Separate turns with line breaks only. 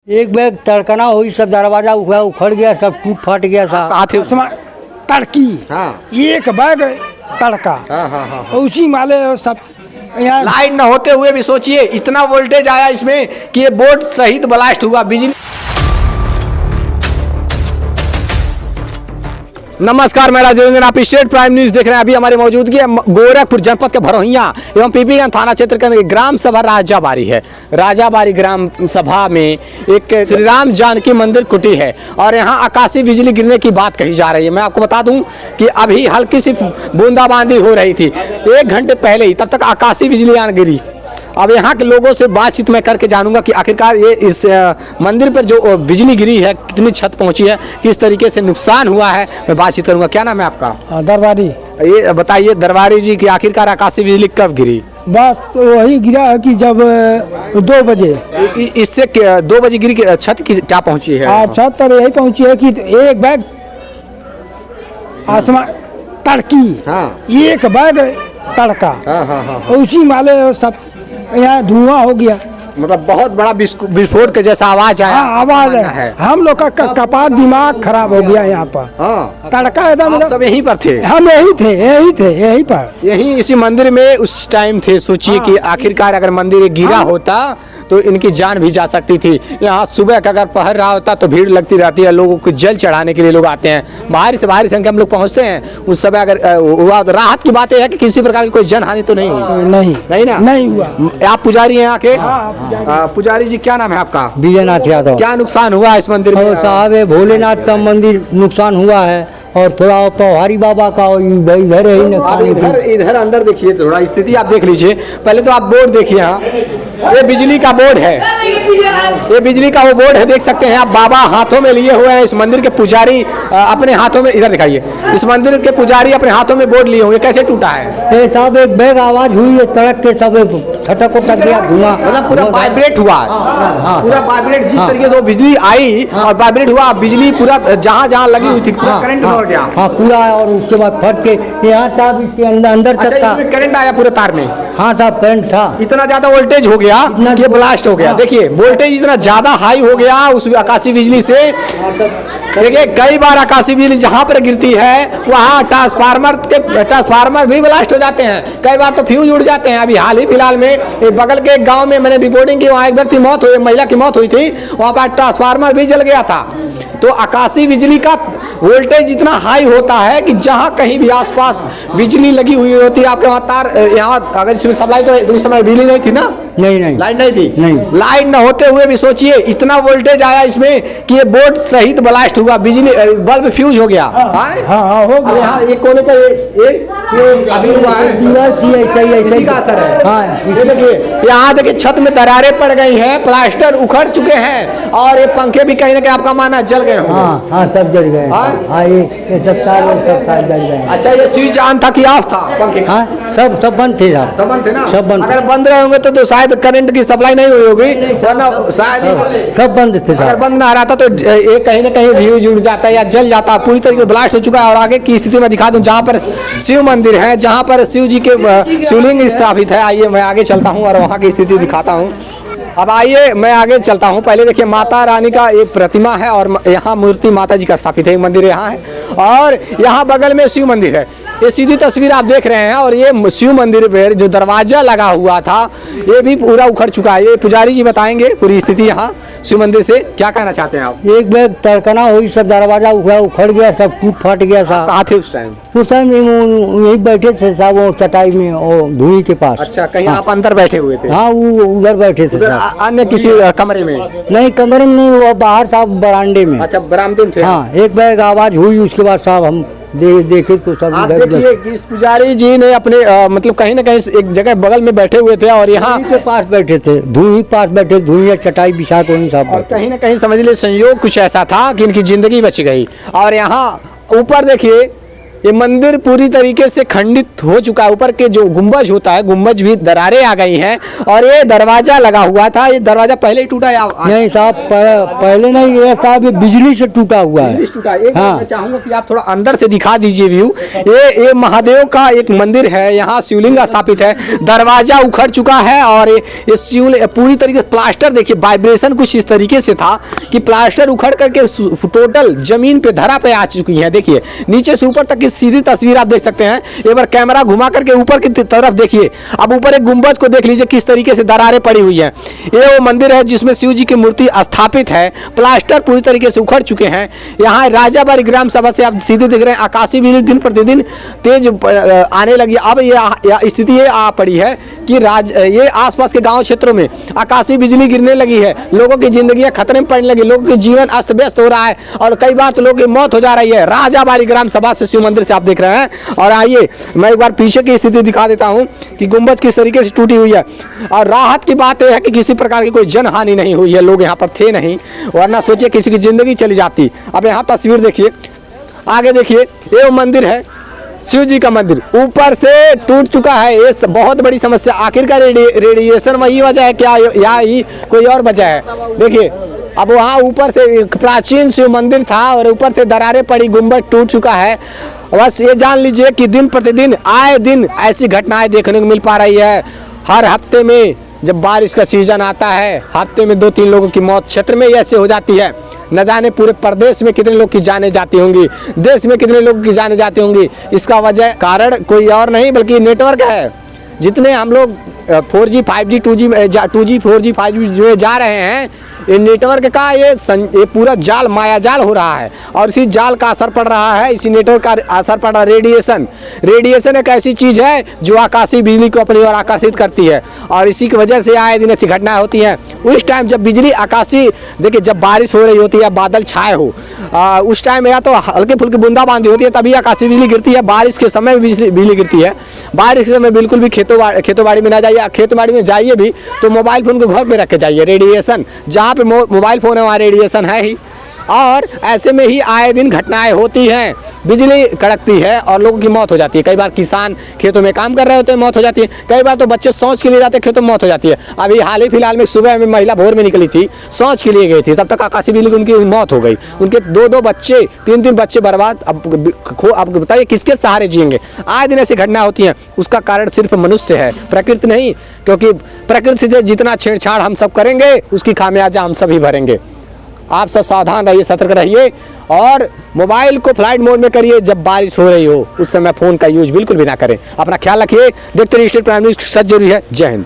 एक बैग तड़कना हुई, सब दरवाजा हुआ उखड़ गया, सब टूट फट गया। सब
कहाँ थे उस समय?
तड़की
हाँ।
एक बैग तड़का
हाँ।
उसी माले सब यहाँ
लाइट न होते हुए भी सोचिए इतना वोल्टेज आया इसमें कि ये बोर्ड सहित ब्लास्ट हुआ। बिजली। नमस्कार, मैं राजेंद्र, आप स्टेट प्राइम न्यूज देख रहे हैं। अभी हमारी मौजूदगी है गोरखपुर जनपद के भरोहिया एवं पीपीगंज थाना क्षेत्र के ग्राम सभा राजाबारी है। राजाबारी ग्राम सभा में एक श्री राम जानकी मंदिर कुटी है और यहाँ आकाशीय बिजली गिरने की बात कही जा रही है। मैं आपको बता दूं कि अभी हल्की सी बूंदाबांदी हो रही थी 1 घंटे पहले ही, तब तक आकाशीय बिजली यहाँ गिरी। अब यहाँ के लोगों से बातचीत मैं करके जानूंगा कि आखिरकार ये इस मंदिर पर जो बिजली गिरी है कितनी छत पहुंची है, किस तरीके से नुकसान हुआ है, मैं बातचीत करूंगा। क्या नाम है आपका?
दरबारी।
ये बताइए दरबारी जी कि आखिरकार आकाशीय बिजली कब गिरी?
बस वही गिरा है कि जब 2 बजे।
इससे 2 बजे गिरी की छत की क्या पहुंची है?
छत पर यही पहुंची है कि एक बैग आसमान तड़की।
हाँ।
एक बैग तड़का
हाँ।
उसी माले सब यहाँ धुआं हो गया।
मतलब बहुत बड़ा विस्फोट के जैसा आवाज आया।
हाँ, आवाज है। हम लोग का कपाट दिमाग खराब हो गया यहाँ पर।
हाँ।
तड़का एकदम
आप सब यहीं पर थे?
हम यही थे यहीं पर।
यहीं इसी मंदिर में उस टाइम थे। सोचिए कि आखिरकार अगर मंदिर गिरा होता तो इनकी जान भी जा सकती थी। यहाँ सुबह का अगर पहर रहा होता तो भीड़ लगती रहती है, लोगों को जल चढ़ाने के लिए लोग आते हैं। भारी से भारी संख्या में लोग पहुँचते हैं। उस समय अगर हुआ तो राहत की बात है कि किसी प्रकार की कोई जन हानि तो नहीं हुई?
नहीं
ना,
नहीं हुआ।
आप पुजारी हैं यहाँ के? पुजारी जी, क्या नाम है आपका?
विजयनाथ यादव।
क्या नुकसान हुआ इस मंदिर में?
साहब ये भोलेनाथ का मंदिर नुकसान हुआ है और थोड़ा पौहारी बाबा का इधर है ही
आप इधर अंदर देखिए, थोड़ा स्थिति आप देख लीजिए। पहले तो आप बोर्ड देखिए, यहाँ ये बिजली का बोर्ड है। ये बिजली का वो बोर्ड है, देख सकते हैं आप। बाबा हाथों में लिए हुए हैं। इस मंदिर के पुजारी अपने हाथों में, इधर दिखाइए, इस मंदिर के पुजारी अपने हाथों में बोर्ड लिए होंगे। कैसे टूटा है?
साहब एक बैग आवाज हुई है, सड़क के सब छटक उटक गया, धुआं
मतलब पूरा वाइब्रेट हुआ। पूरा वाइब्रेट, जिस तरीके से वो बिजली आई और वाइब्रेट हुआ, बिजली पूरा जहाँ लगी हुई थी पूरा करंट दौड़ गया।
हाँ पूरा, और उसके बाद फट के यहाँ साहब इसके अंदर तक का
करंट आया पूरे तार में।
हाँ साहब करंट था।
इतना ज्यादा वोल्टेज हो गया कि ब्लास्ट हो गया। देखिए वोल्टेज इतना ज्यादा हाई हो गया उस आकाशीय बिजली से। देखिए कई बार आकाशीय बिजली जहाँ पर गिरती है वहाँ ट्रांसफार्मर भी ब्लास्ट हो जाते हैं। कई बार तो फ्यूज उड़ जाते हैं। अभी हाल ही फिलहाल में एक बगल के गांव में मैंने रिपोर्टिंग की, वहाँ एक व्यक्ति मौत हुई, महिला की मौत हुई थी, वहाँ पर ट्रांसफार्मर भी जल गया था। तो आकाशीय बिजली का वोल्टेज इतना हाई होता है कि जहाँ कहीं भी आसपास बिजली लगी हुई होती है, आपके वहाँ तार, यहाँ अगर इसमें सप्लाई तो उस समय बिजली नहीं थी ना?
नहीं
लाइट नहीं थी।
नहीं।
लाइट न होते हुए भी सोचिए इतना वोल्टेज आया इसमें कि ये बोर्ड सहित ब्लास्ट हुआ। बिजली बल्ब फ्यूज हो गया।
हाँ हो गया।
यहाँ एक कोने पर अभी हुआ है, इसी का असर है।
हाँ,
ये देखिए, यहाँ देखिए छत में दरारें पड़ गई हैं, प्लास्टर उखड़ चुके हैं और ये पंखे भी कहीं ना कहीं आपका माना जल गए होंगे।
हाँ सब जल गए। हाँ ये सब तार जल गए।
अच्छा, ये स्विच ऑन था कि ऑफ था पंखे?
हाँ सब बंद थे साहब।
सब बंद थे ना?
सब बंद।
अगर बंद रहे होंगे तो शायद करंट की सप्लाई नहीं हुई होगी, वरना शायद
सब बंद थे
अगर
साहब।
बंद ना रहता तो ये कहीं ना कहीं फ्यूज उड़ जाता है या जल जाता। पूरी तरीके से ब्लास्ट हो चुका है। और आगे की स्थिति में दिखा दूं, जहाँ पर शिव मंदिर है, जहाँ पर शिव जी के शिवलिंग स्थापित है। आइए मैं आगे चलता हूँ और वहाँ की स्थिति दिखाता हूँ। अब आइए मैं आगे चलता हूँ। पहले देखिए माता रानी का एक प्रतिमा है और यहाँ मूर्ति माता जी का स्थापित है। एक मंदिर यहाँ है और यहाँ बगल में शिव मंदिर है। ये सीधी तस्वीर आप देख रहे हैं और ये शिव मंदिर पर जो दरवाजा लगा हुआ था ये भी पूरा उखड़ चुका है। ये पुजारी जी बताएंगे पूरी स्थिति यहाँ शिव मंदिर से। क्या कहना चाहते हैं आप?
एक बैग तड़कना हुई, सब दरवाजा उखड़ गया, सब टूट फट गया साहब।
कहाँ थे उस टाइम?
उस टाइम यही बैठे थे साहब, वो चटाई में और धुई के पास।
अच्छा, कहीं आप अंदर बैठे हुए थे?
हाँ वो उधर बैठे थे साहब।
अन्य किसी कमरे में?
नहीं कमरे में नहीं, वो बाहर साहब बरामदे में।
अच्छा, बरामदे में थे।
हाँ एक बैग आवाज हुई, उसके बाद साहब हम देखे तो सब।
आप देखिए कि इस पुजारी जी ने अपने मतलब कहीं ना कहीं एक जगह बगल में बैठे हुए थे और यहाँ
के पास बैठे थे, धुई पास बैठे, धुई चटाई बिछा को नहीं साहब।
और कहीं ना कहीं समझ लीजिए संयोग कुछ ऐसा था कि इनकी जिंदगी बच गई। और यहाँ ऊपर देखिए ये मंदिर पूरी तरीके से खंडित हो चुका है। ऊपर के जो गुंबज होता है, गुंबज भी दरारें आ गई हैं और ये दरवाजा लगा हुआ था, ये दरवाजा पहले ही टूटा या
नहीं साहब, पहले नहीं, ये साहब ये बिजली से टूटा हुआ है।
टूटा? एक
हाँ।
मैं चाहूंगा कि आप थोड़ा अंदर से दिखा दीजिए व्यू। ये महादेव का एक मंदिर है, यहाँ शिवलिंग स्थापित है, दरवाजा उखड़ चुका है और ये शिवलिंग पूरी तरीके से प्लास्टर, देखिए वाइब्रेशन कुछ इस तरीके से था कि प्लास्टर उखड़ करके टोटल जमीन पे धरा पे आ चुकी है। देखिए नीचे से ऊपर तक की सीधी तस्वीर आप देख सकते हैं। एक बार कैमरा घुमा करके ऊपर की तरफ देखिए। अब ऊपर एक गुंबज को देख लीजिए किस तरीके से दरारें पड़ी हुई हैं। ये वो मंदिर है जिसमें शिव जी की मूर्ति स्थापित है, प्लास्टर पूरी तरीके से उखड़ चुके हैं। यहाँ राजाबारी ग्राम सभा से आप सीधे देख रहे हैं आकाशीय बिजली दिन प्रतिदिन तेज आने लगी। अब ये स्थिति ये आ पड़ी है कि ये आसपास के गांव क्षेत्रों में आकाशीय बिजली गिरने लगी है, लोगों की जिंदगियां खतरे में पड़ने लगी, लोगों के जीवन अस्त व्यस्त हो रहा है और कई बार तो लोगों की मौत हो जा रही है। राजाबारी ग्राम सभा से शिव मंदिर से आप देख रहे हैं। और आइए मैं एक बार पीछे की स्थिति दिखा देता हूं कि गुंबज किस तरीके से टूटी हुई है। और राहत की बात यह है कि किसी प्रकार की कोई जनहानि नहीं हुई है, लोग यहाँ पर थे नहीं, वरना सोचिए किसी की जिंदगी चली जाती। अब यहाँ तस्वीर देखिए, आगे देखिए, ये मंदिर है शिव जी का मंदिर, ऊपर से टूट चुका है। ये बहुत बड़ी समस्या। आखिरकार रेडिएशन वही वजह है क्या या ही कोई और वजह है? देखिए अब वहाँ ऊपर से एक प्राचीन शिव मंदिर था और ऊपर से दरारें पड़ी, गुंबद टूट चुका है। बस ये जान लीजिए कि दिन प्रतिदिन आए दिन ऐसी घटनाएं देखने को मिल पा रही है। हर हफ्ते में जब बारिश का सीजन आता है, हफ्ते में 2-3 लोगों की मौत क्षेत्र में ऐसे हो जाती है। न जाने पूरे प्रदेश में कितने लोग की जाने जाती होंगी, देश में कितने लोग की जाने जाती होंगी। इसका वजह कारण कोई और नहीं बल्कि नेटवर्क है। जितने हम लोग 4G 5G 2G 4G 5G में जा रहे हैं, ये नेटवर्क का ये पूरा जाल माया जाल हो रहा है और इसी जाल का असर पड़ रहा है, इसी नेटवर्क का असर पड़ रहा है। रेडिएशन एक ऐसी चीज़ है जो आकाशीय बिजली को अपनी ओर आकर्षित करती है और इसी की वजह से आए दिन ऐसी घटनाएं होती हैं। उस टाइम जब बिजली आकाशीय, देखिए जब बारिश हो रही होती है, बादल छाए हो, उस टाइम या तो हल्की फुल्की बूंदाबांदी होती है तभी आकाशीय बिजली गिरती है। बारिश के समय बिजली गिरती है। बारिश के समय बिल्कुल भी खेतों बाड़ी में ना जाइए, खेत बाड़ी में जाइए भी तो मोबाइल फ़ोन को घर पे रख के जाइए। रेडिएशन जहाँ पे मोबाइल फ़ोन है वहाँ रेडिएशन है ही, और ऐसे में ही आए दिन घटनाएं होती हैं। बिजली कड़कती है और लोगों की मौत हो जाती है। कई बार किसान खेतों में काम कर रहे होते हैं, मौत हो जाती है। कई बार तो बच्चे शौच के लिए जाते हैं, खेतों में मौत हो जाती है। अभी हाल ही फिलहाल में सुबह में महिला भोर में निकली थी, शौच के लिए गई थी, तब तक आकाशीय बिजली उनकी मौत हो गई। उनके 2-2 बच्चे, 3-3 बच्चे बर्बाद। अब बताइए किसके सहारे जिएंगे? आए दिन ऐसी घटना होती हैं। उसका कारण सिर्फ मनुष्य है, प्रकृति नहीं, क्योंकि प्रकृति से जितना छेड़छाड़ हम सब करेंगे उसकी खामियाजा हम सभी भरेंगे। आप सब सावधान रहिए, सतर्क रहिए और मोबाइल को फ्लाइट मोड में करिए। जब बारिश हो रही हो उस समय फ़ोन का यूज बिल्कुल भी ना करें। अपना ख्याल रखिए। देखते रहिए स्टेट प्राइम न्यूज़, सच जरूरी है। जय हिंद।